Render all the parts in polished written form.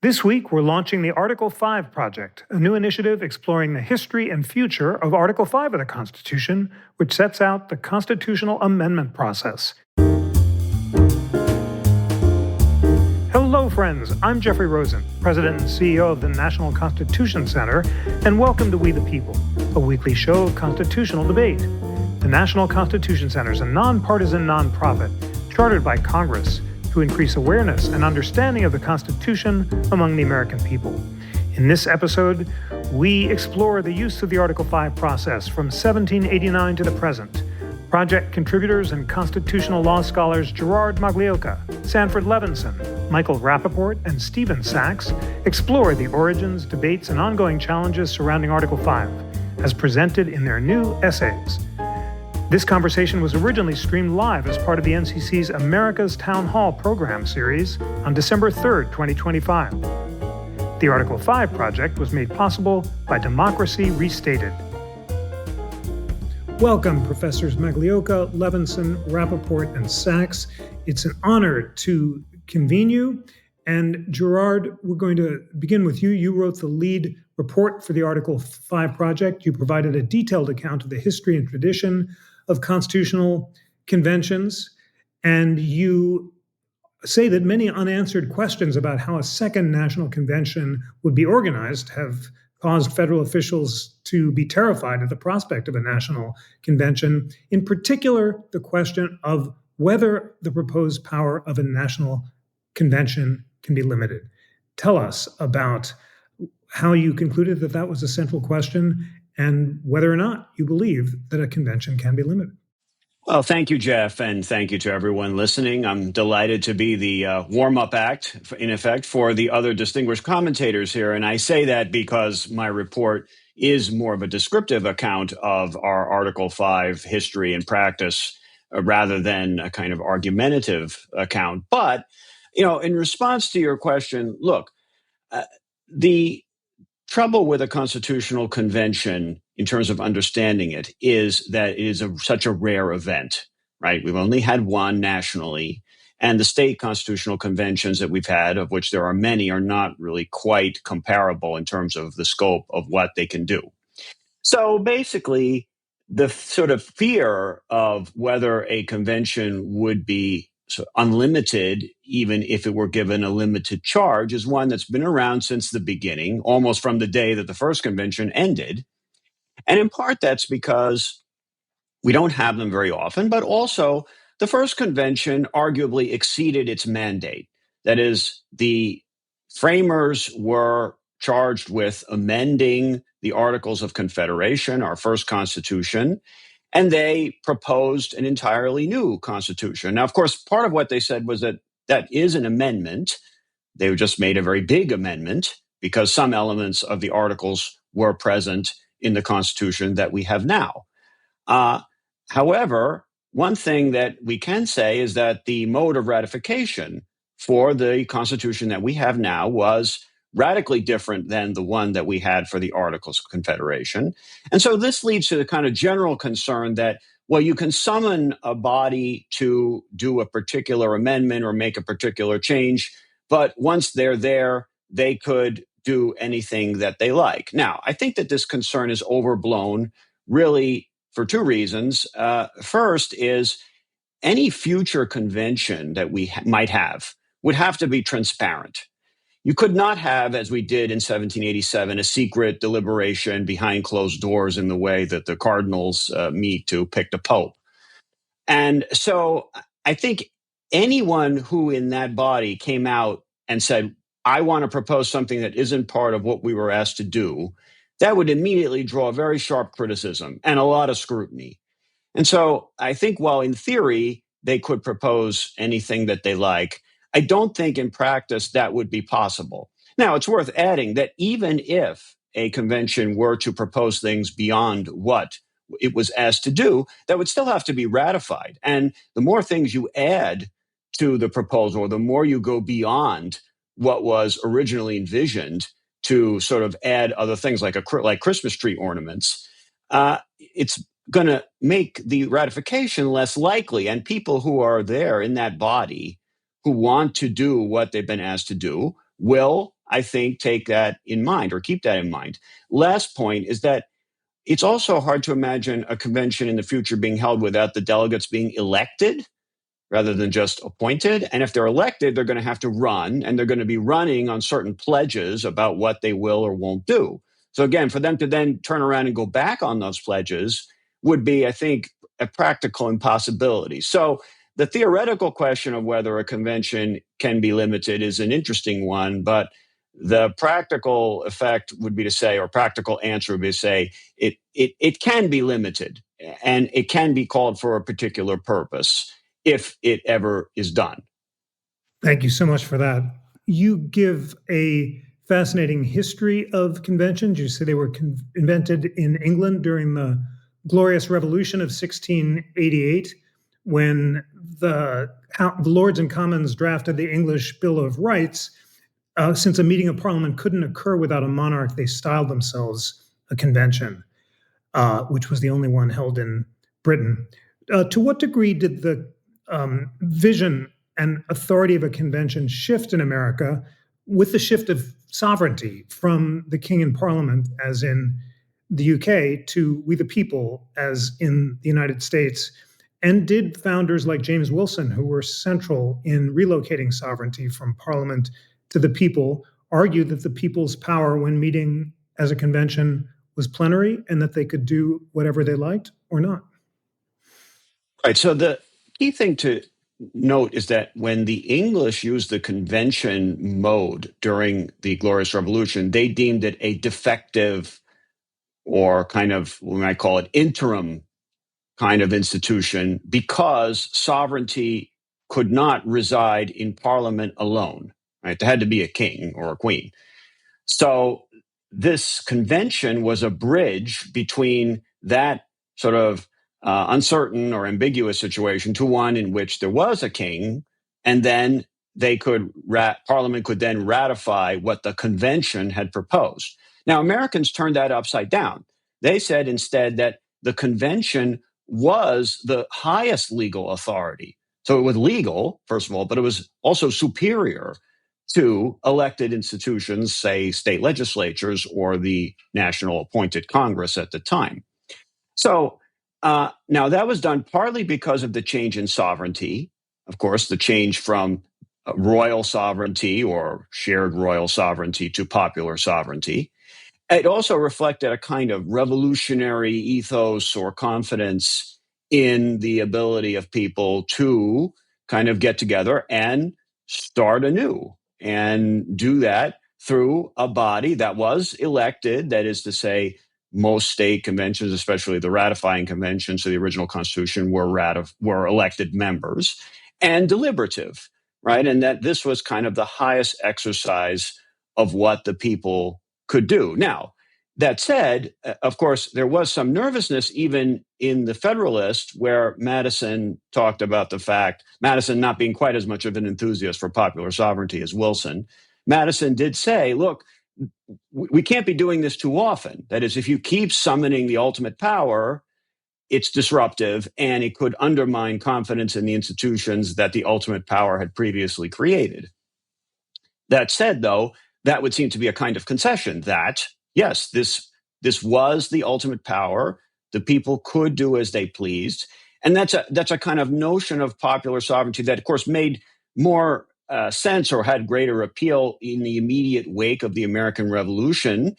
This week, we're launching the Article 5 Project, a new initiative exploring the history and future of Article 5 of the Constitution, which sets out the constitutional amendment process. Hello, friends. I'm Jeffrey Rosen, President and CEO of the National Constitution Center, and welcome to We the People, a weekly show of constitutional debate. The National Constitution Center is a nonpartisan nonprofit chartered by Congress to increase awareness and understanding of the Constitution among the American people. In this episode, we explore the use of the Article 5 process from 1789 to the present. Project contributors and constitutional law scholars Gerard Magliocca, Sanford Levinson, Michael Rappaport, and Stephen Sachs explore the origins, debates, and ongoing challenges surrounding Article 5, as presented in their new essays. This conversation was originally streamed live as part of the NCC's America's Town Hall program series on December 3rd, 2025. The Article 5 project was made possible by Democracy Restated. Welcome, Professors Magliocca, Levinson, Rappaport, and Sachs. It's an honor to convene you. And Gerard, we're going to begin with you. You wrote the lead report for the Article 5 project. You provided a detailed account of the history and tradition of constitutional conventions, and you say that many unanswered questions about how a second national convention would be organized have caused federal officials to be terrified at the prospect of a national convention, in particular, the question of whether the proposed power of a national convention can be limited. Tell us about how you concluded that that was a central question and whether or not you believe that a convention can be limited. Well, thank you, Jeff, and thank you to everyone listening. I'm delighted to be the warm-up act, in effect, for the other distinguished commentators here. And I say that because my report is more of a descriptive account of our Article 5 history and practice rather than a kind of argumentative account. But, in response to your question, look, the trouble with a constitutional convention in terms of understanding it is that it is such a rare event, right? We've only had one nationally, and the state constitutional conventions that we've had, of which there are many, are not really quite comparable in terms of the scope of what they can do. So basically, the sort of fear of whether a convention would be unlimited, even if it were given a limited charge, is one that's been around since the beginning, almost from the day that the first convention ended. And in part, that's because we don't have them very often, but also the first convention arguably exceeded its mandate. That is, the framers were charged with amending the Articles of Confederation, our first constitution, and they proposed an entirely new constitution. Now, of course, part of what they said was that that is an amendment. They just made a very big amendment because some elements of the articles were present in the Constitution that we have now. However, one thing that we can say is that the mode of ratification for the Constitution that we have now was radically different than the one that we had for the Articles of Confederation. And so this leads to the kind of general concern that, well, you can summon a body to do a particular amendment or make a particular change, but once they're there, they could do anything that they like. Now, I think that this concern is overblown, really, for two reasons. First is any future convention that we might have would have to be transparent. You could not have, as we did in 1787, a secret deliberation behind closed doors in the way that the cardinals meet to pick the pope. And so I think anyone who in that body came out and said, I want to propose something that isn't part of what we were asked to do, that would immediately draw very sharp criticism and a lot of scrutiny. And so I think while in theory they could propose anything that they like, I don't think in practice that would be possible. Now, it's worth adding that even if a convention were to propose things beyond what it was asked to do, that would still have to be ratified. And the more things you add to the proposal, the more you go beyond what was originally envisioned to sort of add other things like Christmas tree ornaments, it's going to make the ratification less likely. And people who are there in that body who want to do what they've been asked to do will, I think, take that in mind or keep that in mind. Last point is that it's also hard to imagine a convention in the future being held without the delegates being elected rather than just appointed. And if they're elected, they're going to have to run, and they're going to be running on certain pledges about what they will or won't do. So again, for them to then turn around and go back on those pledges would be, I think, a practical impossibility. So the theoretical question of whether a convention can be limited is an interesting one, but the practical effect would be to say, or practical answer would be to say, it can be limited and it can be called for a particular purpose if it ever is done. Thank you so much for that. You give a fascinating history of conventions. You say they were invented in England during the Glorious Revolution of 1688, when the Lords and Commons drafted the English Bill of Rights. Since a meeting of Parliament couldn't occur without a monarch, they styled themselves a convention, which was the only one held in Britain. To what degree did the vision and authority of a convention shift in America with the shift of sovereignty from the king and parliament, as in the UK, to we the people, as in the United States? And did founders like James Wilson, who were central in relocating sovereignty from parliament to the people, argue that the people's power when meeting as a convention was plenary and that they could do whatever they liked or not? Right. So the key thing to note is that when the English used the convention mode during the Glorious Revolution, they deemed it a defective or kind of, we might call it interim kind of institution, because sovereignty could not reside in Parliament alone. Right? There had to be a king or a queen. So this convention was a bridge between that sort of uncertain or ambiguous situation to one in which there was a king, and then Parliament could then ratify what the convention had proposed. Now, Americans turned that upside down. They said instead that the convention was the highest legal authority. So it was legal, first of all, but it was also superior to elected institutions, say state legislatures or the national appointed Congress at the time. So now that was done partly because of the change in sovereignty, of course, the change from royal sovereignty or shared royal sovereignty to popular sovereignty. It also reflected a kind of revolutionary ethos or confidence in the ability of people to kind of get together and start anew and do that through a body that was elected. That is to say, most state conventions, especially the ratifying conventions of the original Constitution, were elected members, and deliberative, right? And that this was kind of the highest exercise of what the people could do. Now, that said, of course, there was some nervousness even in the Federalist, where Madison talked about the fact, Madison not being quite as much of an enthusiast for popular sovereignty as Wilson, Madison did say, look, we can't be doing this too often. That is, if you keep summoning the ultimate power, it's disruptive and it could undermine confidence in the institutions that the ultimate power had previously created. That said, though, that would seem to be a kind of concession that, yes, this was the ultimate power. The people could do as they pleased. And that's a kind of notion of popular sovereignty that, of course, made more sense or had greater appeal in the immediate wake of the American Revolution,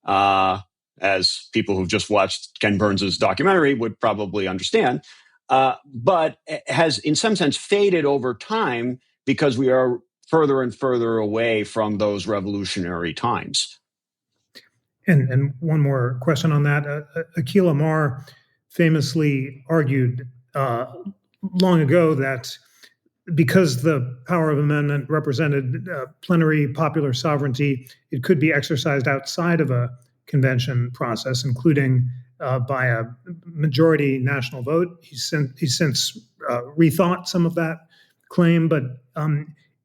as people who've just watched Ken Burns's documentary would probably understand, but has in some sense faded over time because we are further and further away from those revolutionary times. And one more question on that. Akhil Amar famously argued long ago that because the power of amendment represented plenary popular sovereignty, it could be exercised outside of a convention process, including by a majority national vote. He's since rethought some of that claim, but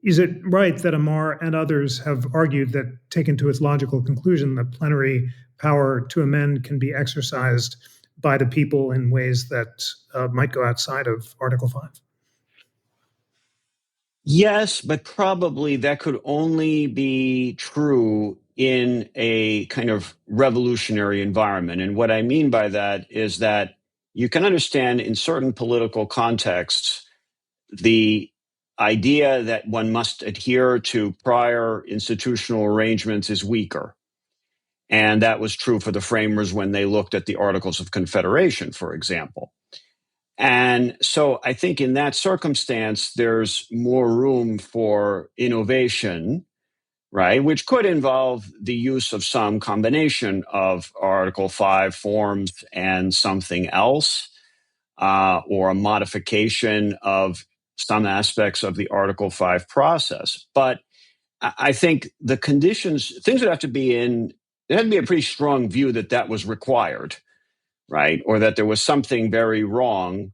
is it right that Amar and others have argued that, taken to its logical conclusion, the plenary power to amend can be exercised by the people in ways that might go outside of Article 5? Yes, but probably that could only be true in a kind of revolutionary environment. And what I mean by that is that you can understand in certain political contexts the idea that one must adhere to prior institutional arrangements is weaker. And that was true for the framers when they looked at the Articles of Confederation, for example. And so I think in that circumstance, there's more room for innovation, right? Which could involve the use of some combination of Article 5 forms and something else, or a modification of some aspects of the Article 5 process. But I think the conditions, things would have to be in, there had to be a pretty strong view that that was required, right? Or that there was something very wrong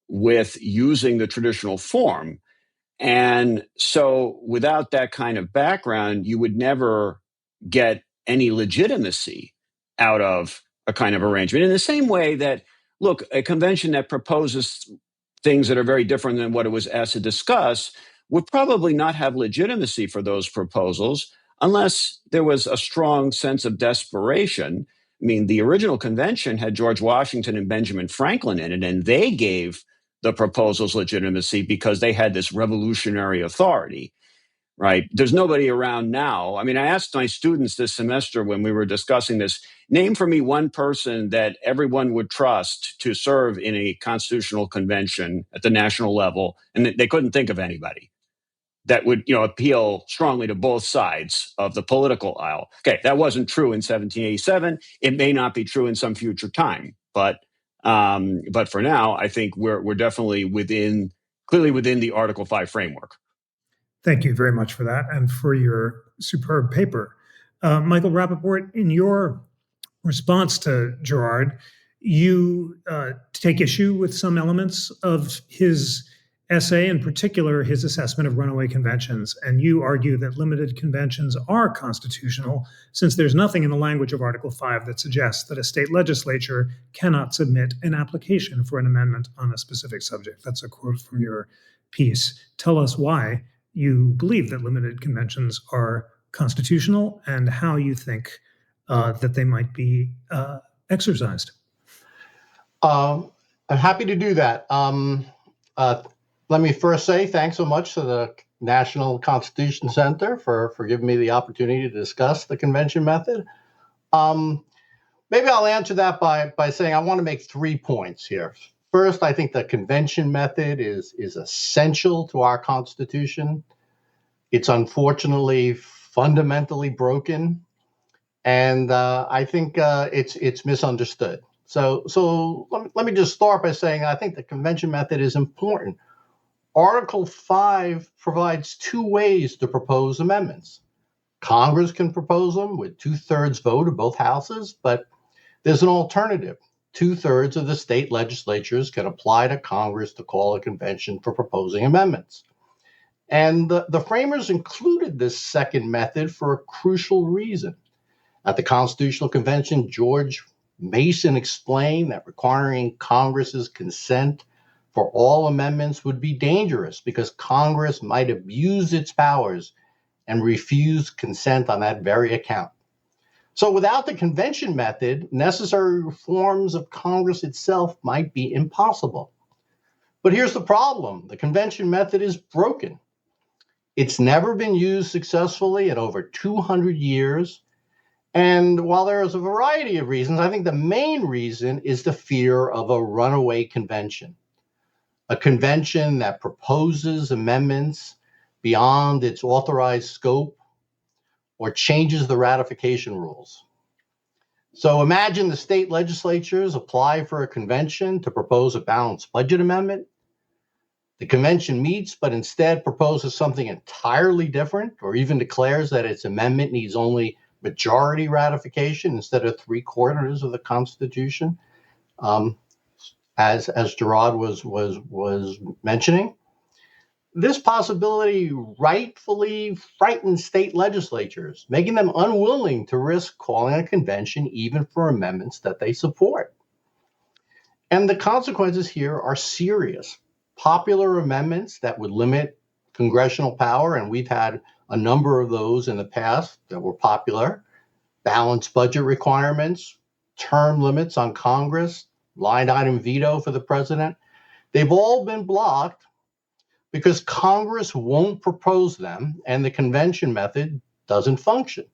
with using the traditional form. And so without that kind of background, you would never get any legitimacy out of a kind of arrangement. In the same way that, look, a convention that proposes things that are very different than what it was asked to discuss would probably not have legitimacy for those proposals unless there was a strong sense of desperation. I mean, the original convention had George Washington and Benjamin Franklin in it, and they gave the proposals legitimacy because they had this revolutionary authority, right? There's nobody around now. I mean, I asked my students this semester when we were discussing this, name for me one person that everyone would trust to serve in a constitutional convention at the national level, and they couldn't think of anybody that would, appeal strongly to both sides of the political aisle. Okay, that wasn't true in 1787. It may not be true in some future time, but for now, I think we're definitely clearly within the Article 5 framework. Thank you very much for that and for your superb paper. Michael Rappaport, in your response to Gerard, you take issue with some elements of his essay, in particular his assessment of runaway conventions. And you argue that limited conventions are constitutional since there's nothing in the language of Article 5 that suggests that a state legislature cannot submit an application for an amendment on a specific subject. That's a quote from your piece. Tell us why you believe that limited conventions are constitutional and how you think that they might be exercised. I'm happy to do that. Let me first say thanks so much to the National Constitution Center for giving me the opportunity to discuss the convention method. Maybe I'll answer that by saying I want to make 3 points here. First, I think the convention method is essential to our Constitution. It's unfortunately fundamentally broken, and I think it's misunderstood. So let me just start by saying I think the convention method is important. Article 5 provides 2 ways to propose amendments. Congress can propose them with 2/3 vote of both houses, but there's an alternative. 2/3 of the state legislatures can apply to Congress to call a convention for proposing amendments. And the framers included this second method for a crucial reason. At the Constitutional Convention, George Mason explained that requiring Congress's consent for all amendments would be dangerous because Congress might abuse its powers and refuse consent on that very account. So without the convention method, necessary reforms of Congress itself might be impossible. But here's the problem. The convention method is broken. It's never been used successfully in over 200 years. And while there is a variety of reasons, I think the main reason is the fear of a runaway convention. A convention that proposes amendments beyond its authorized scope or changes the ratification rules. So imagine the state legislatures apply for a convention to propose a balanced budget amendment. The convention meets, but instead proposes something entirely different, or even declares that its amendment needs only majority ratification instead of 3/4 of the Constitution. As Gerard was mentioning, this possibility rightfully frightens state legislatures, making them unwilling to risk calling a convention even for amendments that they support. And the consequences here are serious. Popular amendments that would limit congressional power, and we've had a number of those in the past that were popular. Balanced budget requirements, term limits on Congress, line item veto for the president. They've all been blocked because Congress won't propose them and the convention method doesn't function.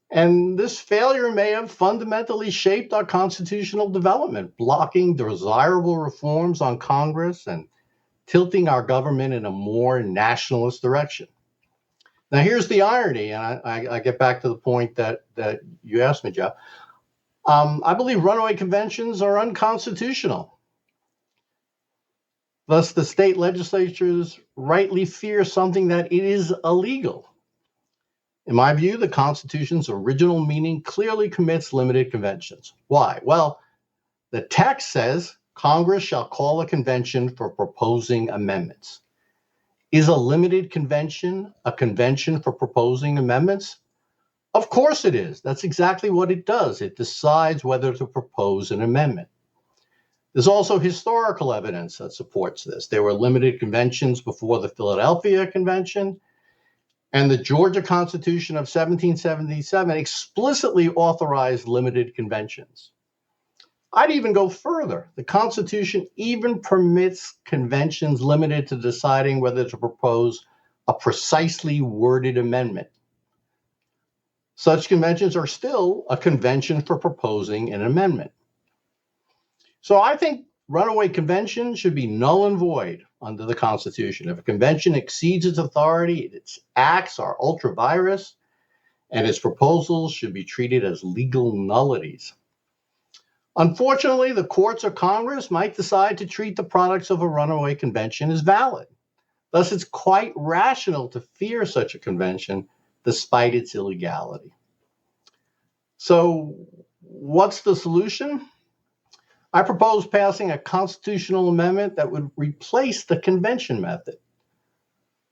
And this failure may have fundamentally shaped our constitutional development, blocking desirable reforms on Congress and tilting our government in a more nationalist direction. Now, here's the irony, and I get back to the point that you asked me, Jeff. I believe runaway conventions are unconstitutional. Thus, the state legislatures rightly fear something that it is illegal. In my view, the Constitution's original meaning clearly commits limited conventions. Why? Well, the text says Congress shall call a convention for proposing amendments. Is a limited convention a convention for proposing amendments? Of course it is. That's exactly what it does. It decides whether to propose an amendment. There's also historical evidence that supports this. There were limited conventions before the Philadelphia Convention, and the Georgia Constitution of 1777 explicitly authorized limited conventions. I'd even go further. The Constitution even permits conventions limited to deciding whether to propose a precisely worded amendment. Such conventions are still a convention for proposing an amendment. So I think runaway conventions should be null and void under the Constitution. If a convention exceeds its authority, its acts are ultra vires, and its proposals should be treated as legal nullities. Unfortunately, the courts or Congress might decide to treat the products of a runaway convention as valid. Thus, it's quite rational to fear such a convention despite its illegality. So, what's the solution? I propose passing a constitutional amendment that would replace the convention method.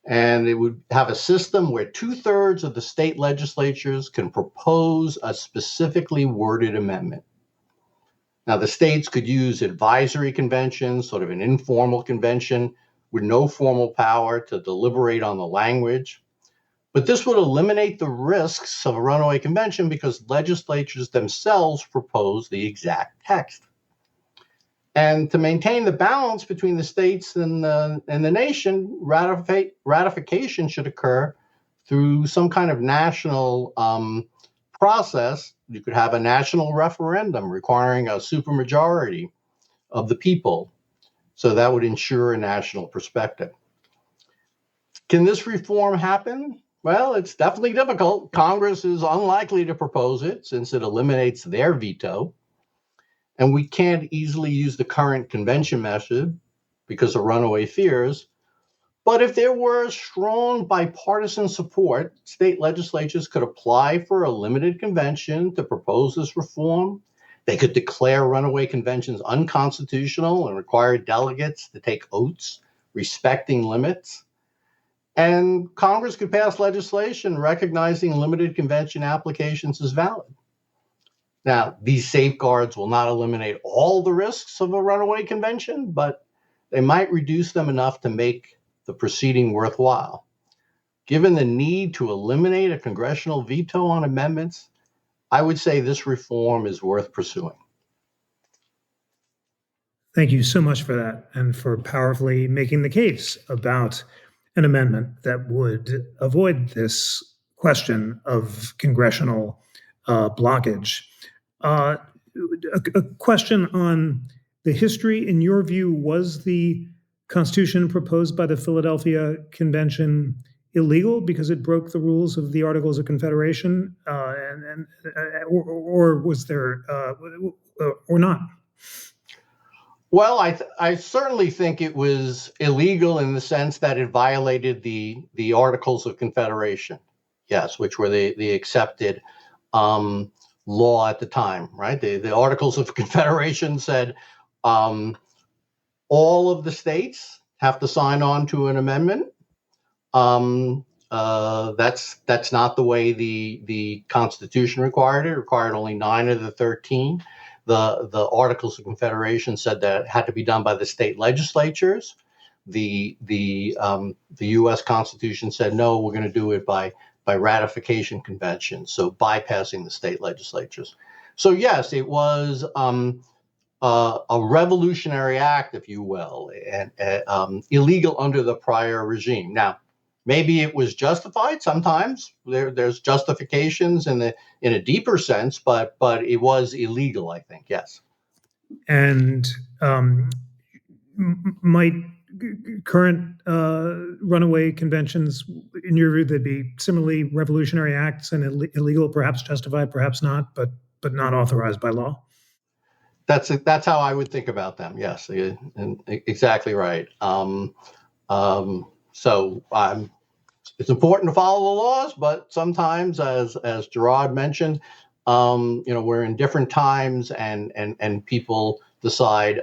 And it would have a system where 2/3 of the state legislatures can propose a specifically worded amendment. Now, the states could use advisory conventions, sort of an informal convention with no formal power to deliberate on the language. But this would eliminate the risks of a runaway convention because legislatures themselves propose the exact text. And to maintain the balance between the states and the nation, ratification should occur through some kind of national process. You could have a national referendum requiring a supermajority of the people. So that would ensure a national perspective. Can this reform happen? Well, it's definitely difficult. Congress is unlikely to propose it since it eliminates their veto. And we can't easily use the current convention method because of runaway fears. But if there were strong bipartisan support, state legislatures could apply for a limited convention to propose this reform. They could declare runaway conventions unconstitutional and require delegates to take oaths respecting limits. And Congress could pass legislation recognizing limited convention applications as valid. Now, these safeguards will not eliminate all the risks of a runaway convention, but they might reduce them enough to make the proceeding worthwhile. Given the need to eliminate a congressional veto on amendments, I would say this reform is worth pursuing. Thank you so much for that and for powerfully making the case about an amendment that would avoid this question of congressional blockage. A question on the history. In your view, was the Constitution proposed by the Philadelphia Convention illegal because it broke the rules of the Articles of Confederation, or was there, or not? Well, I certainly think it was illegal in the sense that it violated the Articles of Confederation, yes, which were the accepted law at the time, right? The Articles of Confederation said all of the states have to sign on to an amendment. That's not the way the Constitution required it. It required only 9 of the 13. The Articles of Confederation said that it had to be done by the state legislatures, the U.S. Constitution said no, we're going to do it by ratification convention, so bypassing the state legislatures. So yes, it was a revolutionary act, if you will, and illegal under the prior regime. Now, maybe it was justified. Sometimes there's justifications in a deeper sense, but it was illegal, I think. Yes. And might current runaway conventions, in your view, they'd be similarly revolutionary acts and illegal, perhaps justified, perhaps not, but not authorized by law? That's how I would think about them. Yes, and exactly right. So it's important to follow the laws, but sometimes, as Gerard mentioned, we're in different times, and people decide,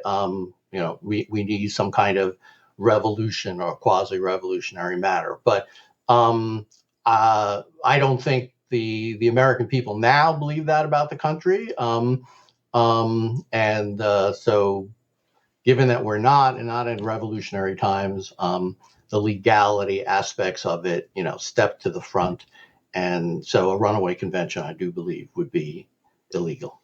we need some kind of revolution or quasi-revolutionary matter. But I don't think the American people now believe that about the country. So given that we're not in revolutionary times, the legality aspects of it, step to the front. And so a runaway convention, I do believe, would be illegal.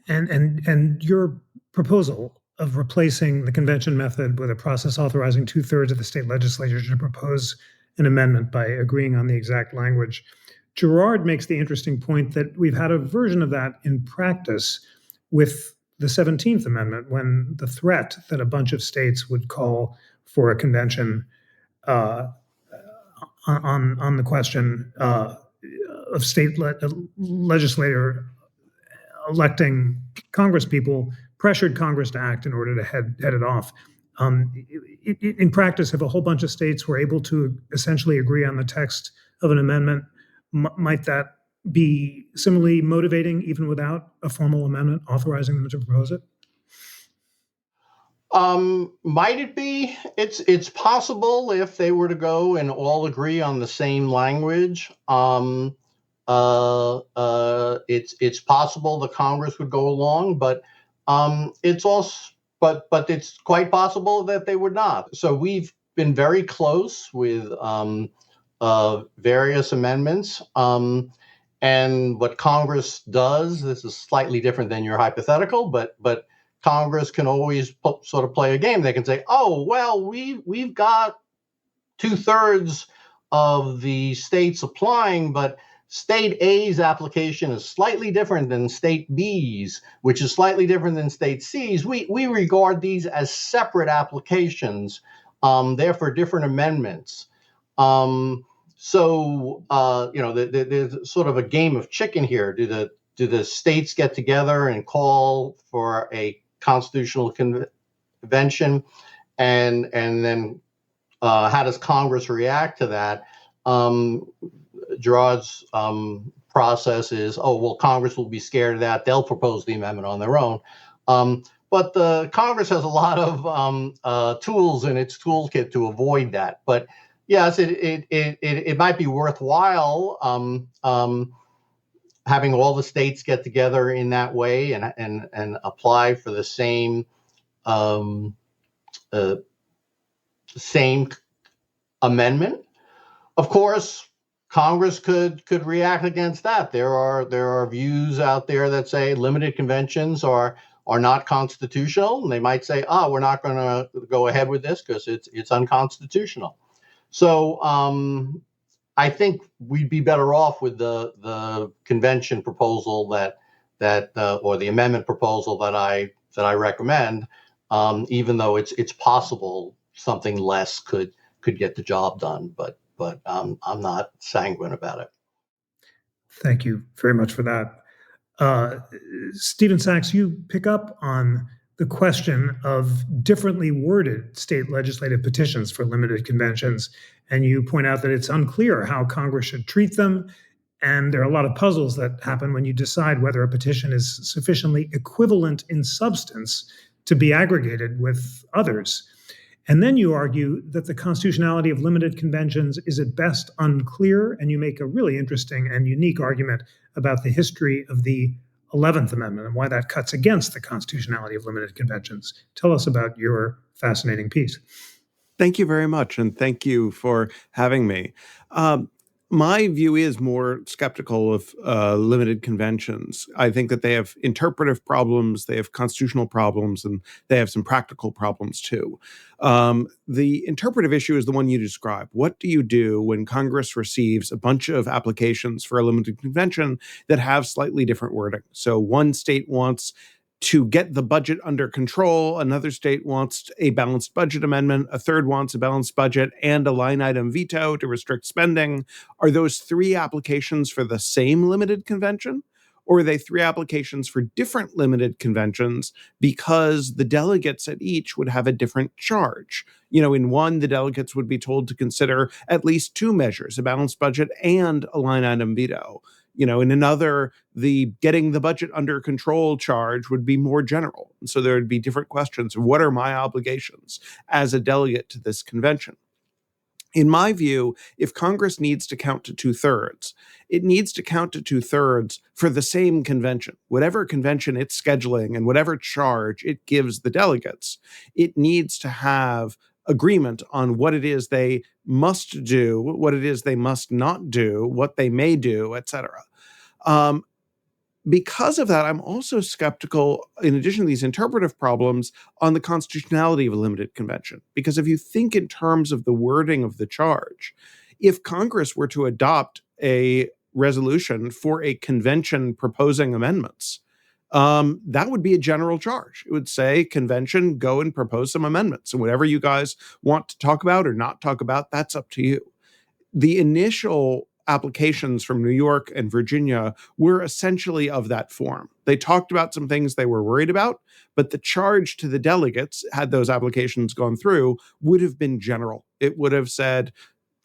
And your proposal of replacing the convention method with a process authorizing 2/3 of the state legislature to propose an amendment by agreeing on the exact language. Gerard makes the interesting point that we've had a version of that in practice with the 17th Amendment, when the threat that a bunch of states would call for a convention on the question of state legislator electing Congress people pressured Congress to act in order to head it off. In practice, if a whole bunch of states were able to essentially agree on the text of an amendment, might that be similarly motivating even without a formal amendment authorizing them to propose it? Might it be? It's possible if they were to go and all agree on the same language. It's possible the Congress would go along, but it's also but it's quite possible that they would not. So we've been very close with various amendments. And what Congress does, this is slightly different than your hypothetical, but Congress can always sort of play a game. They can say, "Oh, well, we've got 2/3 of the states applying, but State A's application is slightly different than State B's, which is slightly different than State C's. We regard these as separate applications, therefore different amendments." There's sort of a game of chicken here. Do the states get together and call for a constitutional convention, and then how does Congress react to that? Gerard's process is, Congress will be scared of that. They'll propose the amendment on their own. But the Congress has a lot of tools in its toolkit to avoid that. But yes, it might be worthwhile having all the states get together in that way and apply for the same amendment. Of course, Congress could react against that. There are views out there that say limited conventions are not constitutional, and they might say, we're not going to go ahead with this because it's unconstitutional. So I think we'd be better off with the convention proposal that or the amendment proposal that I recommend, even though it's possible something less could get the job done, but I'm not sanguine about it. Thank you very much for that. Stephen Sachs, you pick up on the question of differently worded state legislative petitions for limited conventions, and you point out that it's unclear how Congress should treat them, and there are a lot of puzzles that happen when you decide whether a petition is sufficiently equivalent in substance to be aggregated with others. And then you argue that the constitutionality of limited conventions is at best unclear, and you make a really interesting and unique argument about the history of the 11th Amendment and why that cuts against the constitutionality of limited conventions. Tell us about your fascinating piece. Thank you very much, and thank you for having me. My view is more skeptical of limited conventions. I think that they have interpretive problems, they have constitutional problems, and they have some practical problems too. The interpretive issue is the one you describe. What do you do when Congress receives a bunch of applications for a limited convention that have slightly different wording? So one state wants to get the budget under control. Another state wants a balanced budget amendment. A third wants a balanced budget and a line item veto to restrict spending. Are those three applications for the same limited convention? Or are they three applications for different limited conventions because the delegates at each would have a different charge? In one, the delegates would be told to consider at least two measures, a balanced budget and a line item veto. In another, the getting the budget under control charge would be more general. And so there would be different questions of what are my obligations as a delegate to this convention? In my view, if Congress needs to count to 2/3, it needs to count to 2/3 for the same convention. Whatever convention it's scheduling and whatever charge it gives the delegates, it needs to have agreement on what it is they must do, what it is they must not do, what they may do, etc. Because of that, I'm also skeptical, in addition to these interpretive problems, on the constitutionality of a limited convention. Because if you think in terms of the wording of the charge, if Congress were to adopt a resolution for a convention proposing amendments, that would be a general charge. It would say, convention, go and propose some amendments. And whatever you guys want to talk about or not talk about, that's up to you. The initial applications from New York and Virginia were essentially of that form. They talked about some things they were worried about, but the charge to the delegates, had those applications gone through, would have been general. It would have said,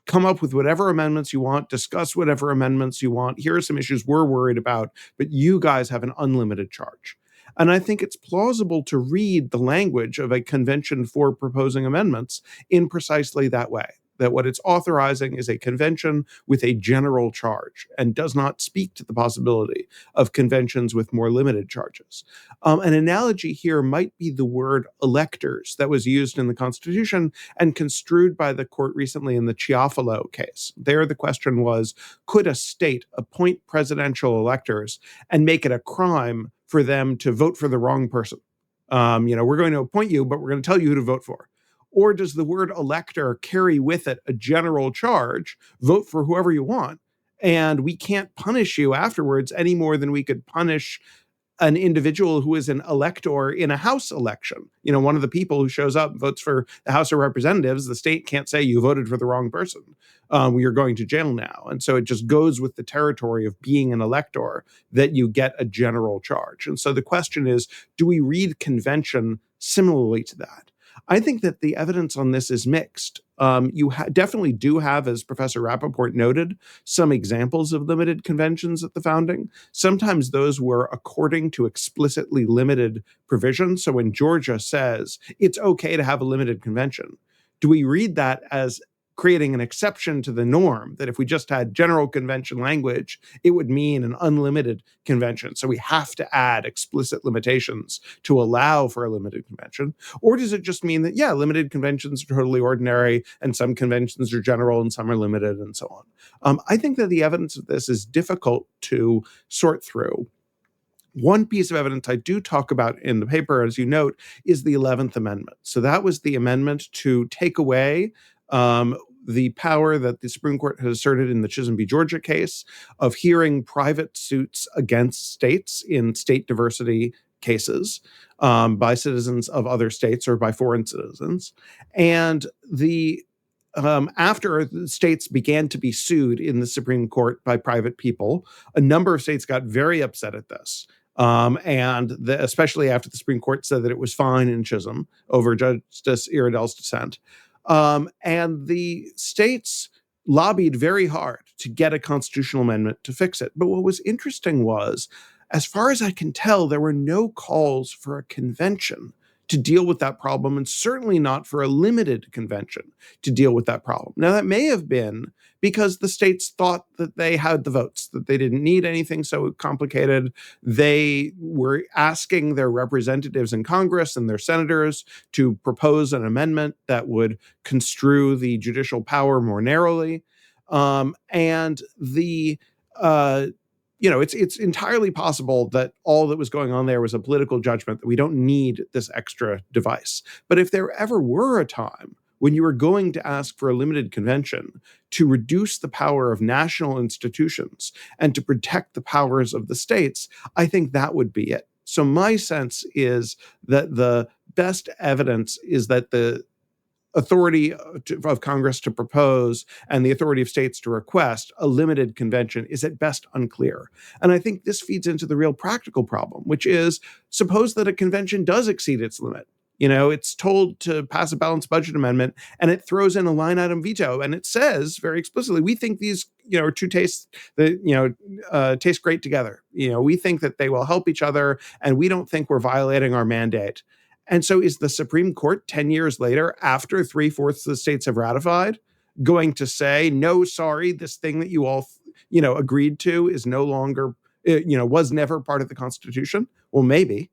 come up with whatever amendments you want, discuss whatever amendments you want. Here are some issues we're worried about, but you guys have an unlimited charge. And I think it's plausible to read the language of a convention for proposing amendments in precisely that way, that what it's authorizing is a convention with a general charge and does not speak to the possibility of conventions with more limited charges. An analogy here might be the word electors that was used in the Constitution and construed by the court recently in the Chiafalo case. There, the question was, could a state appoint presidential electors and make it a crime for them to vote for the wrong person? We're going to appoint you, but we're going to tell you who to vote for. Or does the word elector carry with it a general charge, vote for whoever you want, and we can't punish you afterwards any more than we could punish an individual who is an elector in a House election? One of the people who shows up and votes for the House of Representatives, the state can't say you voted for the wrong person. You're going to jail now. And so it just goes with the territory of being an elector that you get a general charge. And so the question is, do we read convention similarly to that? I think that the evidence on this is mixed. You definitely do have, as Professor Rappaport noted, some examples of limited conventions at the founding. Sometimes those were according to explicitly limited provisions. So when Georgia says it's okay to have a limited convention, do we read that as creating an exception to the norm, that if we just had general convention language, it would mean an unlimited convention? So we have to add explicit limitations to allow for a limited convention? Or does it just mean that, yeah, limited conventions are totally ordinary and some conventions are general and some are limited and so on? I think that the evidence of this is difficult to sort through. One piece of evidence I do talk about in the paper, as you note, is the 11th Amendment. So that was the amendment to take away the power that the Supreme Court has asserted in the Chisholm v. Georgia case of hearing private suits against states in state diversity cases by citizens of other states or by foreign citizens. And after the states began to be sued in the Supreme Court by private people, a number of states got very upset at this. Especially after the Supreme Court said that it was fine in Chisholm over Justice Iredell's dissent. And the states lobbied very hard to get a constitutional amendment to fix it. But what was interesting was, as far as I can tell, there were no calls for a convention to deal with that problem, and certainly not for a limited convention to deal with that problem. Now, that may have been because the states thought that they had the votes, that they didn't need anything so complicated. They were asking their representatives in Congress and their senators to propose an amendment that would construe the judicial power more narrowly. It's entirely possible that all that was going on there was a political judgment that we don't need this extra device. But if there ever were a time when you were going to ask for a limited convention to reduce the power of national institutions and to protect the powers of the states, I think that would be it. So my sense is that the best evidence is that the authority of Congress to propose and the authority of states to request a limited convention is at best unclear. And I think this feeds into the real practical problem, which is suppose that a convention does exceed its limit. It's told to pass a balanced budget amendment and it throws in a line item veto and it says very explicitly, we think these, two tastes that, taste great together. We think that they will help each other and we don't think we're violating our mandate. And so is the Supreme Court 10 years later, after 3/4 of the states have ratified, going to say, no, sorry, this thing that you all, agreed to is no longer, was never part of the Constitution? Well, maybe.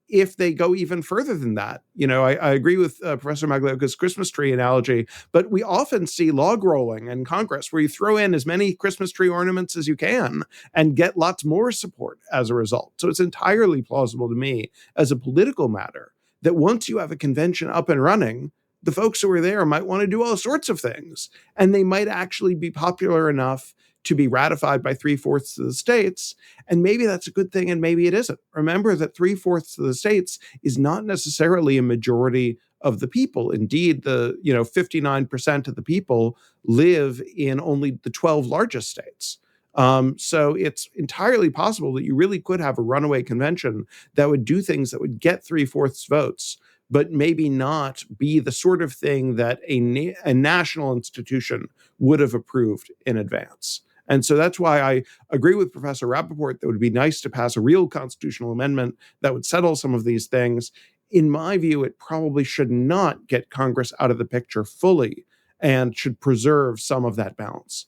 If they go even further than that, I agree with Professor Magliocca's Christmas tree analogy, but we often see log rolling in Congress where you throw in as many Christmas tree ornaments as you can and get lots more support as a result. So it's entirely plausible to me as a political matter that once you have a convention up and running, the folks who are there might want to do all sorts of things, and they might actually be popular enough to be ratified by 3/4 of the states. And maybe that's a good thing and maybe it isn't. Remember that 3/4 of the states is not necessarily a majority of the people. Indeed, 59% of the people live in only the 12 largest states. So it's entirely possible that you really could have a runaway convention that would do things that would get 3/4 votes, but maybe not be the sort of thing that a national institution would have approved in advance. And so that's why I agree with Professor Rappaport that it would be nice to pass a real constitutional amendment that would settle some of these things. In my view, it probably should not get Congress out of the picture fully and should preserve some of that balance.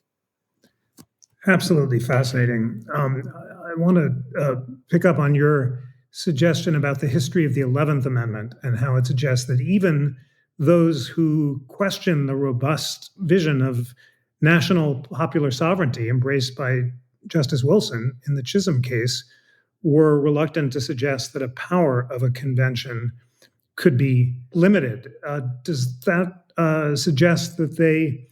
Absolutely fascinating. I want to pick up on your suggestion about the history of the 11th Amendment and how it suggests that even those who question the robust vision of national popular sovereignty embraced by Justice Wilson in the Chisholm case were reluctant to suggest that a power of a convention could be limited. Does that suggest that they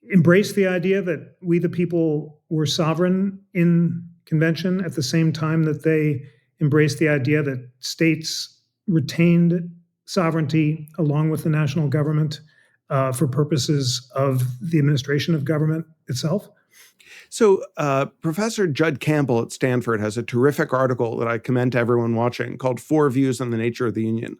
embrace the idea that we the people were sovereign in convention at the same time that they embrace the idea that states retained sovereignty along with the national government for purposes of the administration of government itself? So Professor Judd Campbell at Stanford has a terrific article that I commend to everyone watching called 4 Views on the Nature of the Union.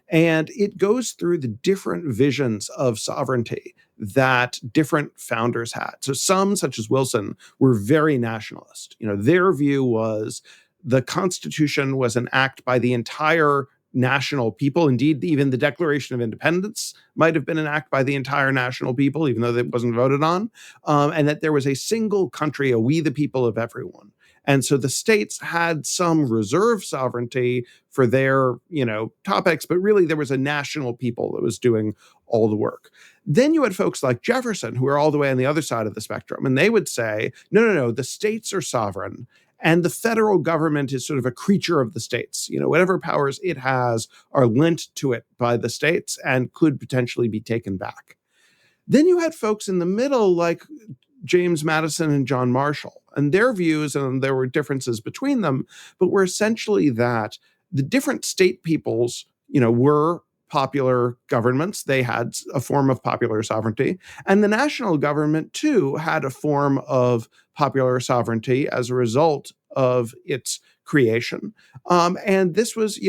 And it goes through the different visions of sovereignty that different founders had. So some, such as Wilson, were very nationalist. Their view was the Constitution was an act by the entire national people. Indeed, even the Declaration of Independence might have been an act by the entire national people, even though it wasn't voted on, and that there was a single country, a we the people of everyone. And so the states had some reserve sovereignty for their, topics, but really there was a national people that was doing all the work. Then you had folks like Jefferson, who were all the way on the other side of the spectrum, and they would say, no, the states are sovereign. And the federal government is sort of a creature of the states. Whatever powers it has are lent to it by the states and could potentially be taken back. Then you had folks in the middle like James Madison and John Marshall, and their views, and there were differences between them, but were essentially that the different state peoples, were popular governments. They had a form of popular sovereignty. And the national government, too, had a form of popular sovereignty as a result of its creation. And this was,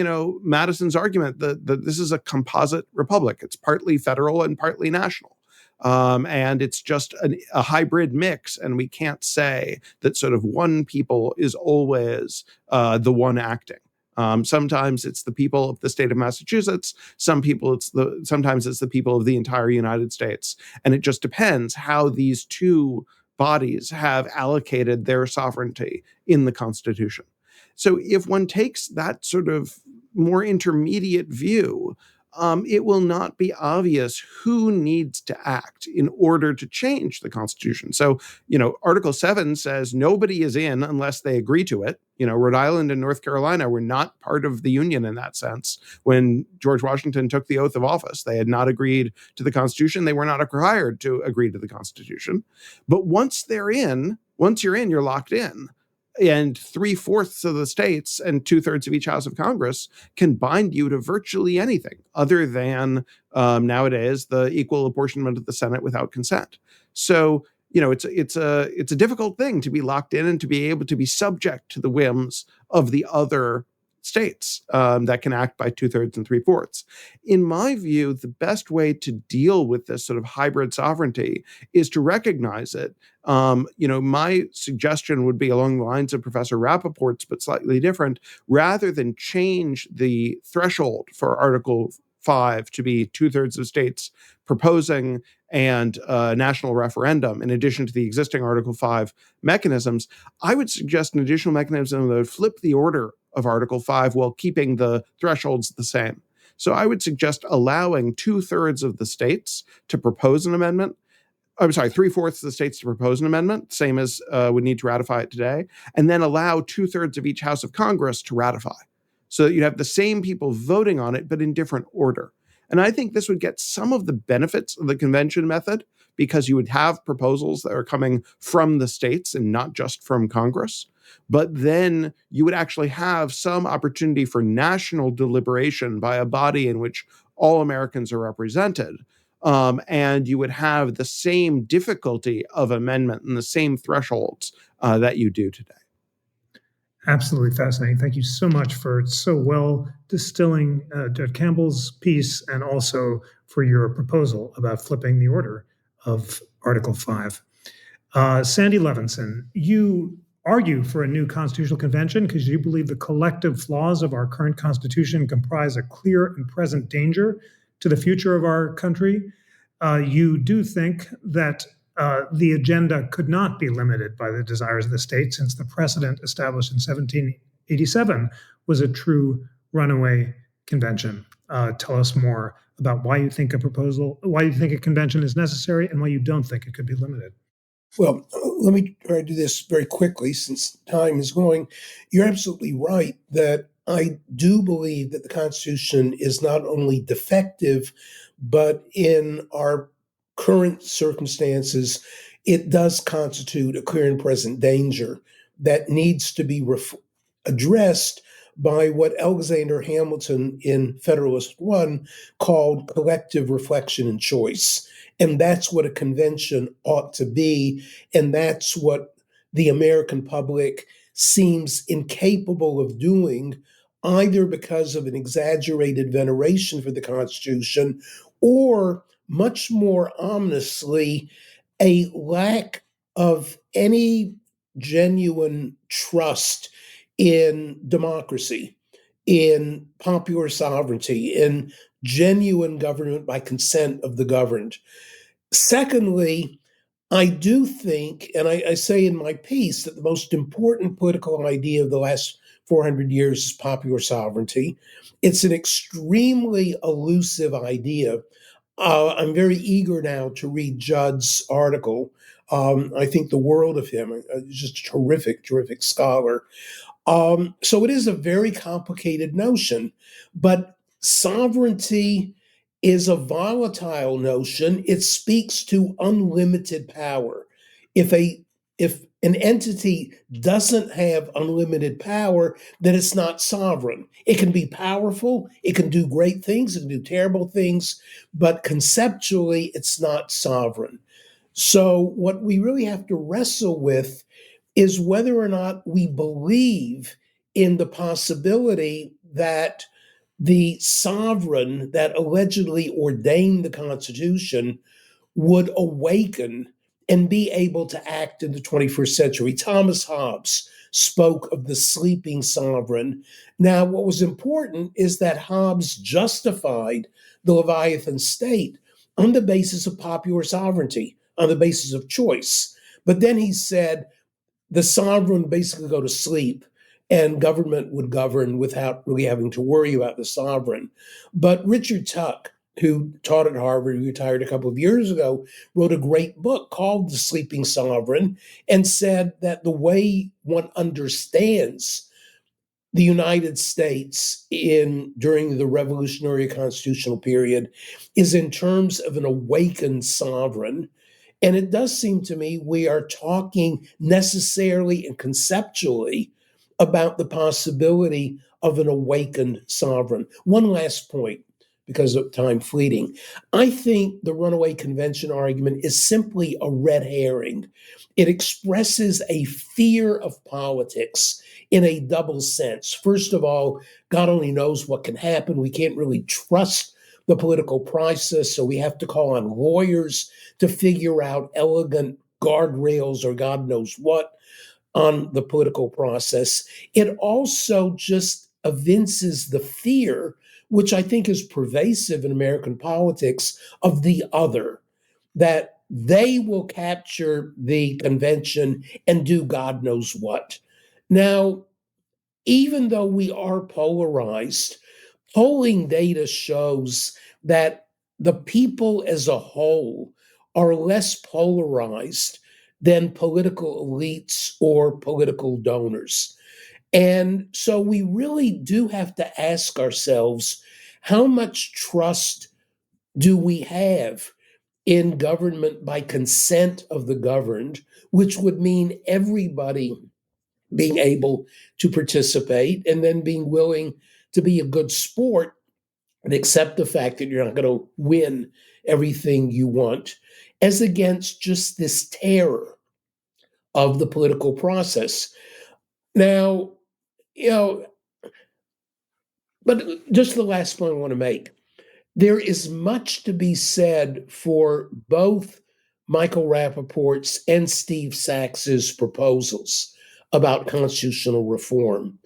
Madison's argument that this is a composite republic. It's partly federal and partly national. And it's just a hybrid mix. And we can't say that sort of one people is always the one acting. Sometimes it's the people of the state of Massachusetts. Sometimes it's the people of the entire United States. And it just depends how these two bodies have allocated their sovereignty in the Constitution. So if one takes that sort of more intermediate view, it will not be obvious who needs to act in order to change the Constitution. So, Article 7 says nobody is in unless they agree to it. Rhode Island and North Carolina were not part of the Union in that sense. When George Washington took the oath of office, they had not agreed to the Constitution. They were not required to agree to the Constitution. But once you're in, you're locked in. And 3/4 of the states and 2/3 of each House of Congress can bind you to virtually anything other than nowadays the equal apportionment of the Senate without consent. So, it's a difficult thing to be locked in and to be able to be subject to the whims of the other states that can act by 2/3 and 3/4. In my view, the best way to deal with this sort of hybrid sovereignty is to recognize it. My suggestion would be along the lines of Professor Rappaport's, but slightly different. Rather than change the threshold for Article 5 to be 2/3 of states proposing and a national referendum, in addition to the existing Article 5 mechanisms, I would suggest an additional mechanism that would flip the order of Article 5 while keeping the thresholds the same. So I would suggest allowing 2/3 of the states to propose an amendment. I'm sorry, 3/4 of the states to propose an amendment, same as would need to ratify it today, and then allow 2/3 of each House of Congress to ratify, so that you have the same people voting on it, but in different order. And I think this would get some of the benefits of the convention method, because you would have proposals that are coming from the states and not just from Congress. But then you would actually have some opportunity for national deliberation by a body in which all Americans are represented. And you would have the same difficulty of amendment and the same thresholds that you do today. Absolutely fascinating. Thank you so much for so well distilling Judge Campbell's piece, and also for your proposal about flipping the order of Article 5. Sandy Levinson, you argue for a new constitutional convention because you believe the collective flaws of our current constitution comprise a clear and present danger to the future of our country. You do think that the agenda could not be limited by the desires of the state, since the precedent established in 1787 was a true runaway convention. Tell us more about why you think a convention is necessary, and why you don't think it could be limited. Well, let me try to do this very quickly since time is going. You're absolutely right that I do believe that the Constitution is not only defective, but in our current circumstances, it does constitute a clear and present danger that needs to be addressed by what Alexander Hamilton in Federalist One called collective reflection and choice. And that's what a convention ought to be. And that's what the American public seems incapable of doing, either because of an exaggerated veneration for the Constitution, or much more ominously, a lack of any genuine trust in democracy, in popular sovereignty, in genuine government by consent of the governed. Secondly, I do think, and I say in my piece, that the most important political idea of the last 400 years is popular sovereignty. It's an extremely elusive idea. I'm very eager now to read Judd's article. I think the world of him. He's just a terrific scholar. So it is a very complicated notion, but sovereignty is a volatile notion. It speaks to unlimited power. If an entity doesn't have unlimited power, then it's not sovereign. It can be powerful, it can do great things, it can do terrible things, but conceptually, it's not sovereign. So what we really have to wrestle with is whether or not we believe in the possibility that the sovereign that allegedly ordained the Constitution would awaken and be able to act in the 21st century. Thomas Hobbes spoke of the sleeping sovereign. Now, what was important is that Hobbes justified the Leviathan state on the basis of popular sovereignty, on the basis of choice. But then he said the sovereign basically go to sleep and government would govern without really having to worry about the sovereign. But Richard Tuck, who taught at Harvard, retired a couple of years ago, wrote a great book called The Sleeping Sovereign and said that the way one understands the United States during the revolutionary constitutional period is in terms of an awakened sovereign. And it does seem to me we are talking necessarily and conceptually about the possibility of an awakened sovereign. One last point, because of time fleeting. I think the runaway convention argument is simply a red herring. It expresses a fear of politics in a double sense. First of all, God only knows what can happen. We can't really trust the political process, so we have to call on lawyers to figure out elegant guardrails or God knows what on the political process. It also just evinces the fear, which I think is pervasive in American politics, of the other, that they will capture the convention and do God knows what. Now, even though we are polarized, polling data shows that the people as a whole are less polarized than political elites or political donors. And so we really do have to ask ourselves, how much trust do we have in government by consent of the governed, which would mean everybody being able to participate and then being willing to be a good sport and accept the fact that you're not going to win everything you want, as against just this terror of the political process. Now, but just the last point I want to make. There is much to be said for both Michael Rappaport's and Steve Sacks's proposals about constitutional reform.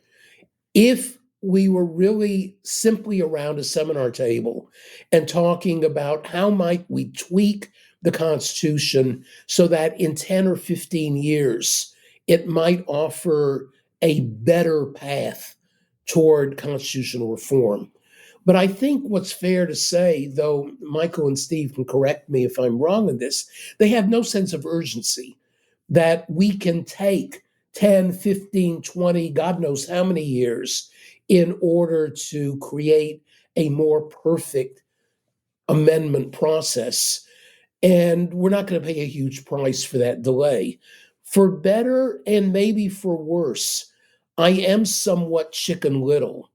If we were really simply around a seminar table and talking about how might we tweak the Constitution so that in 10 or 15 years, it might offer a better path toward constitutional reform. But I think what's fair to say, though Michael and Steve can correct me if I'm wrong in this, they have no sense of urgency that we can take 10, 15, 20, God knows how many years in order to create a more perfect amendment process. And we're not going to pay a huge price for that delay. For better and maybe for worse, I am somewhat Chicken Little,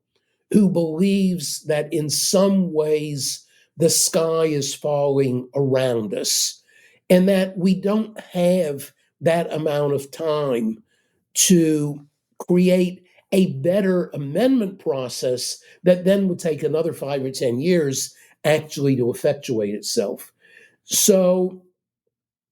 who believes that in some ways the sky is falling around us and that we don't have that amount of time to create a better amendment process that then would take another 5 or 10 years actually to effectuate itself. So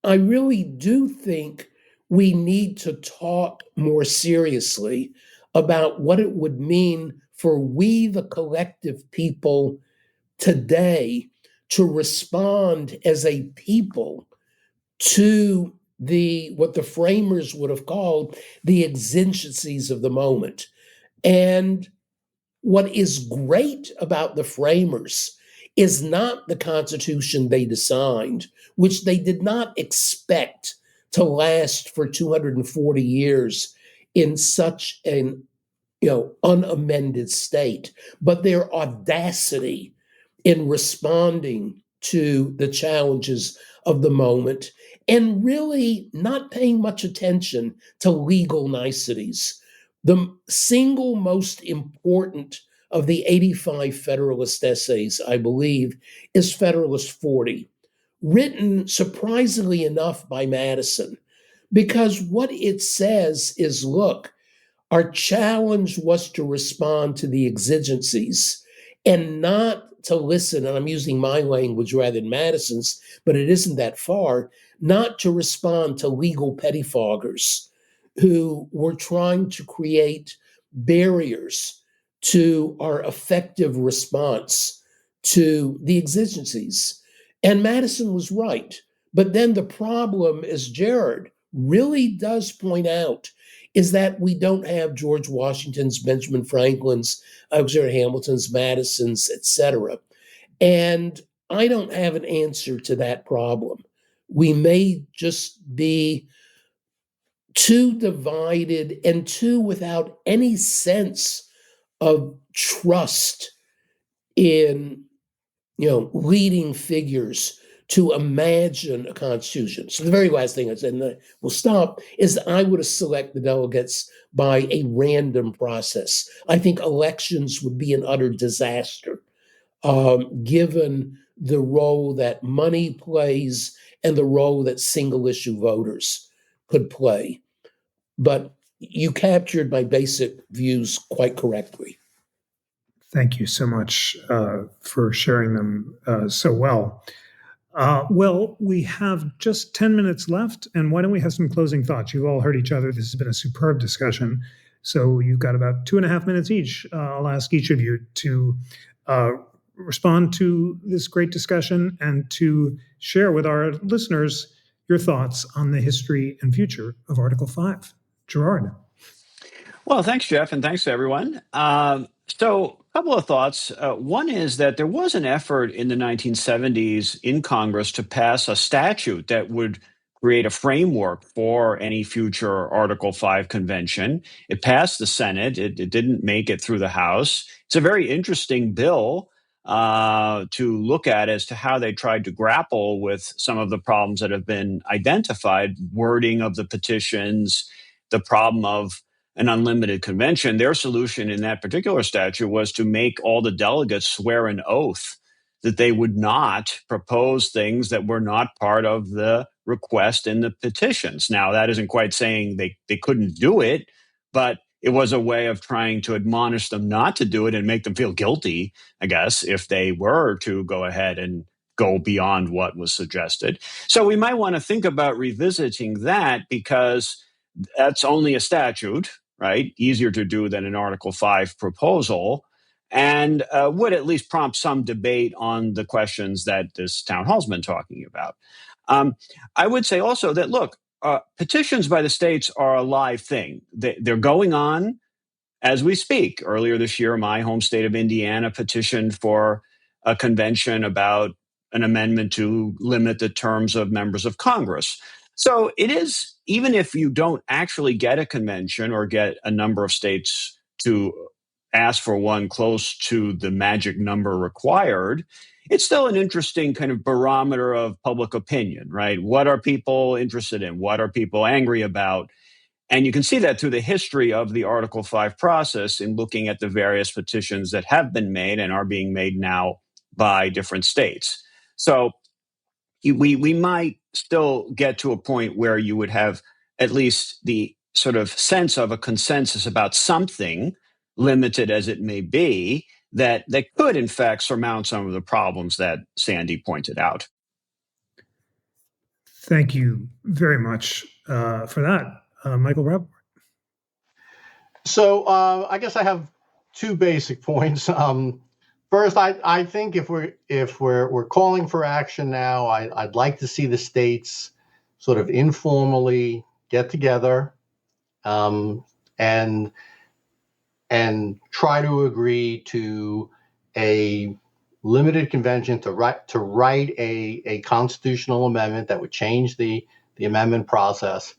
I really do think we need to talk more seriously about what it would mean for we, the collective people today, to respond as a people to what the framers would have called the exigencies of the moment. And what is great about the framers is not the Constitution they designed, which they did not expect to last for 240 years in such an unamended state, but their audacity in responding to the challenges of the moment and really not paying much attention to legal niceties. The single most important of the 85 Federalist essays, I believe, is Federalist 40, written surprisingly enough by Madison, because what it says is, look, our challenge was to respond to the exigencies and not to listen, and I'm using my language rather than Madison's, but it isn't that far, not to respond to legal pettifoggers. who were trying to create barriers to our effective response to the exigencies. And Madison was right. But then the problem, as Gerard really does point out, is that we don't have George Washington's, Benjamin Franklin's, Alexander Hamilton's, Madison's, etc. And I don't have an answer to that problem. We may just be too divided and too without any sense of trust in leading figures to imagine a constitution. So the very last thing I said, and we'll stop, is that I would select the delegates by a random process. I think elections would be an utter disaster, given the role that money plays and the role that single issue voters could play. But you captured my basic views quite correctly. Thank you so much for sharing them so well. Well, we have just 10 minutes left, and why don't we have some closing thoughts? You've all heard each other. This has been a superb discussion. So you've got about 2.5 minutes each. I'll ask each of you to respond to this great discussion and to share with our listeners your thoughts on the history and future of Article 5. Gerard. Well, thanks, Jeff, and thanks to everyone. So, a couple of thoughts. One is that there was an effort in the 1970s in Congress to pass a statute that would create a framework for any future Article 5 convention. It passed the Senate. It didn't make it through the House. It's a very interesting bill to look at as to how they tried to grapple with some of the problems that have been identified, wording of the petitions, the problem of an unlimited convention. Their solution in that particular statute was to make all the delegates swear an oath that they would not propose things that were not part of the request in the petitions. Now, that isn't quite saying they couldn't do it, but it was a way of trying to admonish them not to do it and make them feel guilty, I guess, if they were to go ahead and go beyond what was suggested. So we might want to think about revisiting that, because that's only a statute, right? Easier to do than an Article 5 proposal, and would at least prompt some debate on the questions that this town hall's been talking about. I would say also that, look, petitions by the states are a live thing. They're going on as we speak. Earlier this year, my home state of Indiana petitioned for a convention about an amendment to limit the terms of members of Congress. So it is, even if you don't actually get a convention or get a number of states to ask for one close to the magic number required, it's still an interesting kind of barometer of public opinion, right? What are people interested in? What are people angry about? And you can see that through the history of the Article 5 process in looking at the various petitions that have been made and are being made now by different states. So we might still get to a point where you would have at least the sort of sense of a consensus about something, limited as it may be, that could in fact surmount some of the problems that Sandy pointed out. Thank you very much for that, Michael Rappaport. So I guess I have two basic points. First, I think if we're calling for action now, I'd like to see the states sort of informally get together and try to agree to a limited convention to write a constitutional amendment that would change the amendment process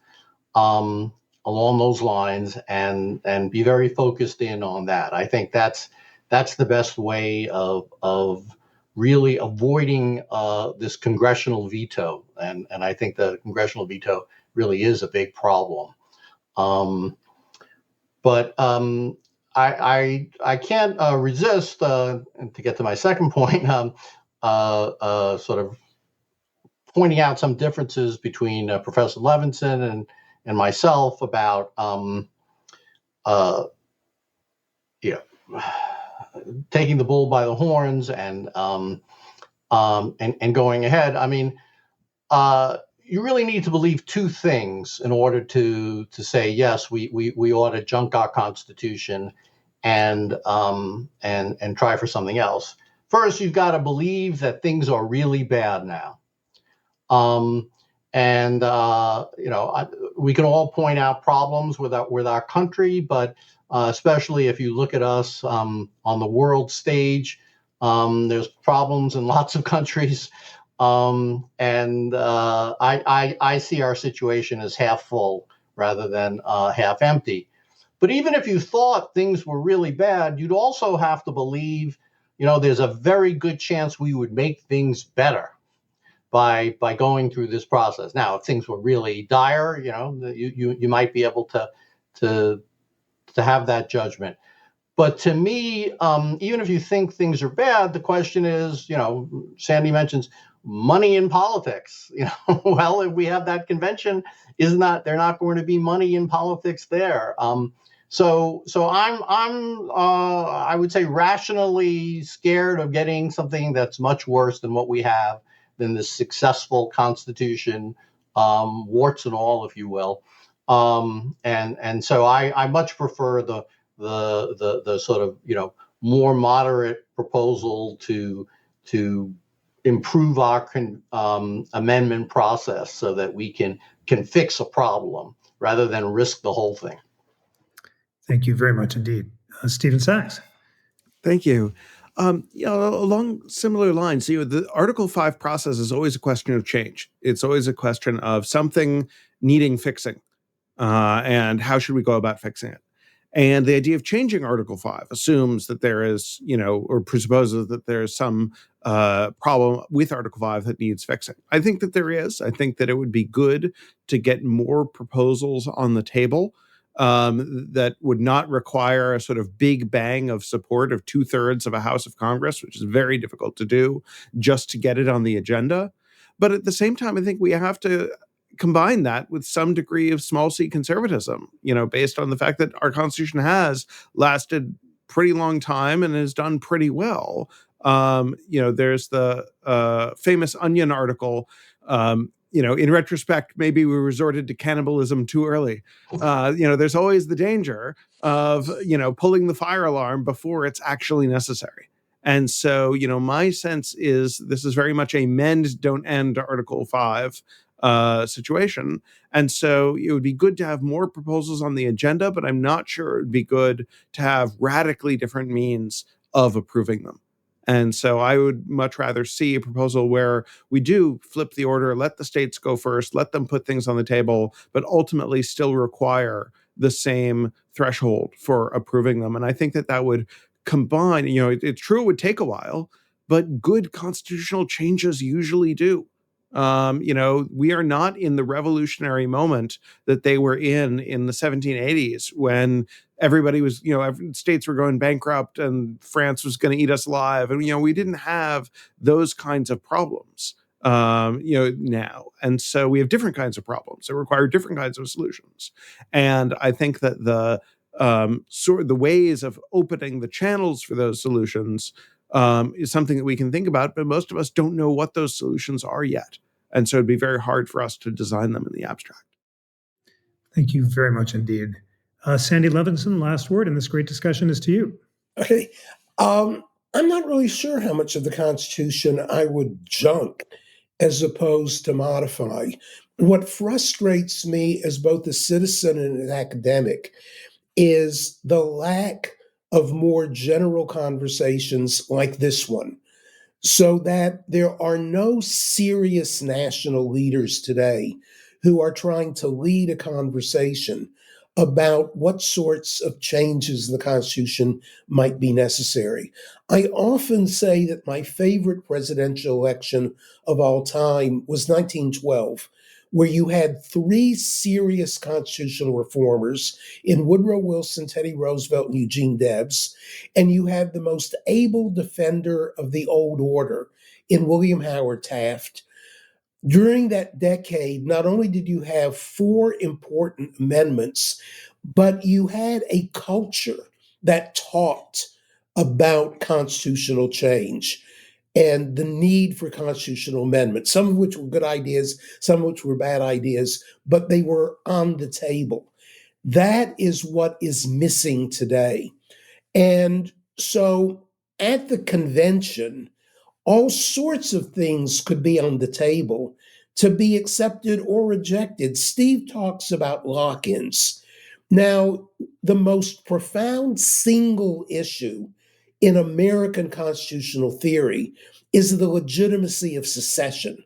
along those lines, and be very focused in on that. I think that's the best way of really avoiding this congressional veto, and I think the congressional veto really is a big problem. But I can't resist, to get to my second point, sort of pointing out some differences between Professor Levinson and myself about taking the bull by the horns and going ahead. I mean, you really need to believe two things in order to say yes, we ought to junk our Constitution and try for something else. First, you've got to believe that things are really bad now. Um, and we can all point out problems with our country, but especially if you look at us on the world stage, there's problems in lots of countries. I see our situation as half full rather than half empty. But even if you thought things were really bad, you'd also have to believe, there's a very good chance we would make things better by going through this process. Now, if things were really dire, you might be able to have that judgment. But to me, even if you think things are bad, the question is, Sandy mentions money in politics. Well, if we have that convention, they're not going to be money in politics there. So I would say rationally scared of getting something that's much worse than what we have, than this successful Constitution, warts and all, if you will. And so I much prefer the sort of more moderate proposal to improve our amendment process so that we can fix a problem rather than risk the whole thing. Thank you very much indeed. Stephen Sachs. Thank you. Along similar lines, the Article 5 process is always a question of change. It's always a question of something needing fixing, and how should we go about fixing it? And the idea of changing Article 5 assumes that there is, or presupposes that there is some problem with Article 5 that needs fixing. I think that there is. I think that it would be good to get more proposals on the table that would not require a sort of big bang of support of 2/3 of a House of Congress, which is very difficult to do, just to get it on the agenda. But at the same time, I think we have to combine that with some degree of small c conservatism, based on the fact that our Constitution has lasted pretty long time and has done pretty well. There's the famous Onion article, in retrospect, maybe we resorted to cannibalism too early. There's always the danger of, pulling the fire alarm before it's actually necessary. And so, my sense is this is very much a mend, don't end Article 5 situation. And so it would be good to have more proposals on the agenda, but I'm not sure it would be good to have radically different means of approving them. And so I would much rather see a proposal where we do flip the order, let the states go first, let them put things on the table, but ultimately still require the same threshold for approving them. And I think that would combine, it's true it would take a while, but good constitutional changes usually do. We are not in the revolutionary moment that they were in the 1780s when everybody was, states were going bankrupt and France was going to eat us alive. And, we didn't have those kinds of problems, now. And so we have different kinds of problems that require different kinds of solutions. And I think that the ways of opening the channels for those solutions is something that we can think about, but most of us don't know what those solutions are yet. And so it'd be very hard for us to design them in the abstract. Thank you very much indeed. Sandy Levinson, last word in this great discussion is to you. Okay. I'm not really sure how much of the Constitution I would junk as opposed to modify. What frustrates me as both a citizen and an academic is the lack of more general conversations like this one, so that there are no serious national leaders today who are trying to lead a conversation about what sorts of changes in the Constitution might be necessary. I often say that my favorite presidential election of all time was 1912, where you had three serious constitutional reformers in Woodrow Wilson, Teddy Roosevelt, and Eugene Debs, and you had the most able defender of the old order in William Howard Taft. During that decade, not only did you have four important amendments, but you had a culture that talked about constitutional change. and the need for constitutional amendment, some of which were good ideas, some of which were bad ideas, but they were on the table. That is what is missing today. And so at the convention, all sorts of things could be on the table to be accepted or rejected. Steve talks about lock-ins. Now, the most profound single issue in American constitutional theory is the legitimacy of secession,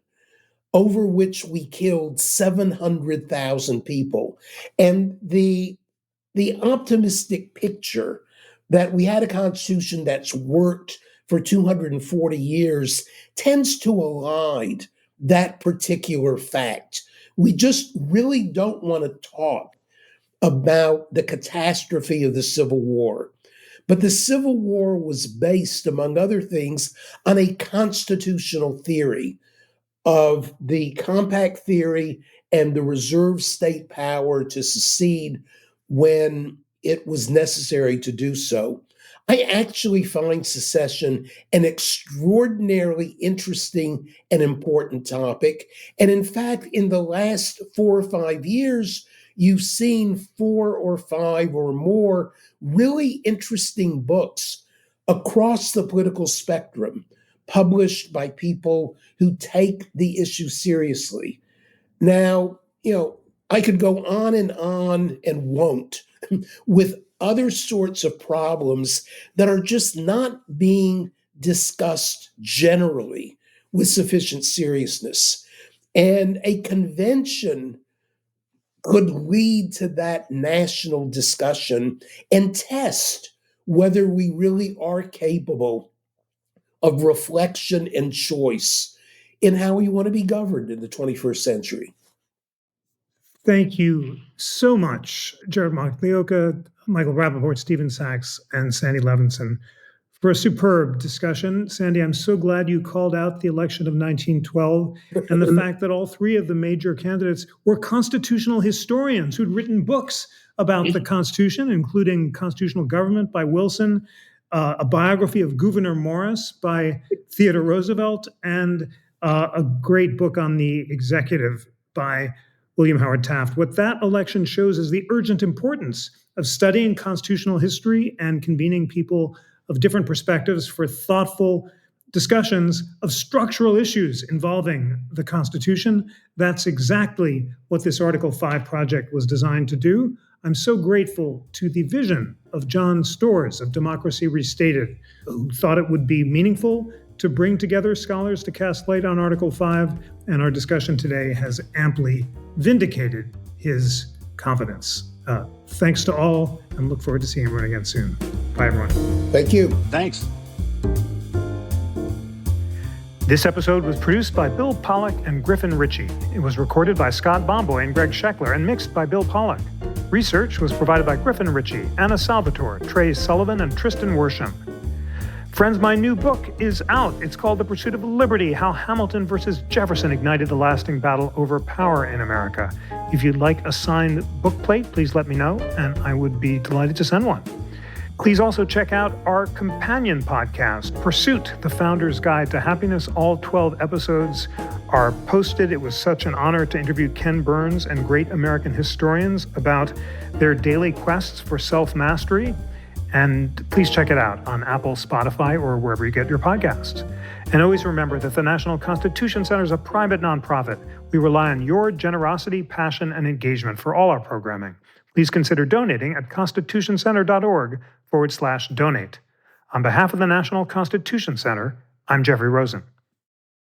over which we killed 700,000 people. And the optimistic picture that we had a constitution that's worked for 240 years tends to elide that particular fact. We just really don't want to talk about the catastrophe of the Civil War. But the Civil War was based, among other things, on a constitutional theory of the compact theory and the reserved state power to secede when it was necessary to do so. I actually find secession an extraordinarily interesting and important topic. And in fact, in the last 4 or 5 years, you've seen 4 or 5 or more really interesting books across the political spectrum, published by people who take the issue seriously. Now, I could go on and won't with other sorts of problems that are just not being discussed generally with sufficient seriousness. And a convention could lead to that national discussion and test whether we really are capable of reflection and choice in how we want to be governed in the 21st century. Thank you so much, Gerard Magliocca, Michael Rappaport, Stephen Sachs, and Sandy Levinson, for a superb discussion. Sandy, I'm so glad you called out the election of 1912 and the fact that all 3 of the major candidates were constitutional historians who'd written books about the Constitution, including Constitutional Government by Wilson, a biography of Gouverneur Morris by Theodore Roosevelt, and a great book on the executive by William Howard Taft. What that election shows is the urgent importance of studying constitutional history and convening people of different perspectives for thoughtful discussions of structural issues involving the Constitution. That's exactly what this Article 5 project was designed to do. I'm so grateful to the vision of John Storrs of Democracy Restated, who thought it would be meaningful to bring together scholars to cast light on Article 5, and our discussion today has amply vindicated his confidence. Thanks to all, and look forward to seeing everyone again soon. Bye, everyone. Thank you. Thanks. This episode was produced by Bill Pollack and Griffin Ritchie. It was recorded by Scott Bomboy and Greg Scheckler and mixed by Bill Pollack. Research was provided by Griffin Ritchie, Anna Salvatore, Trey Sullivan, and Tristan Worsham. Friends, my new book is out. It's called The Pursuit of Liberty, How Hamilton versus Jefferson Ignited the Lasting Battle Over Power in America. If you'd like a signed book plate, please let me know, and I would be delighted to send one. Please also check out our companion podcast, Pursuit, The Founder's Guide to Happiness. All 12 episodes are posted. It was such an honor to interview Ken Burns and great American historians about their daily quests for self-mastery. And please check it out on Apple, Spotify, or wherever you get your podcasts. And always remember that the National Constitution Center is a private nonprofit. We rely on your generosity, passion, and engagement for all our programming. Please consider donating at constitutioncenter.org/donate. On behalf of the National Constitution Center, I'm Jeffrey Rosen.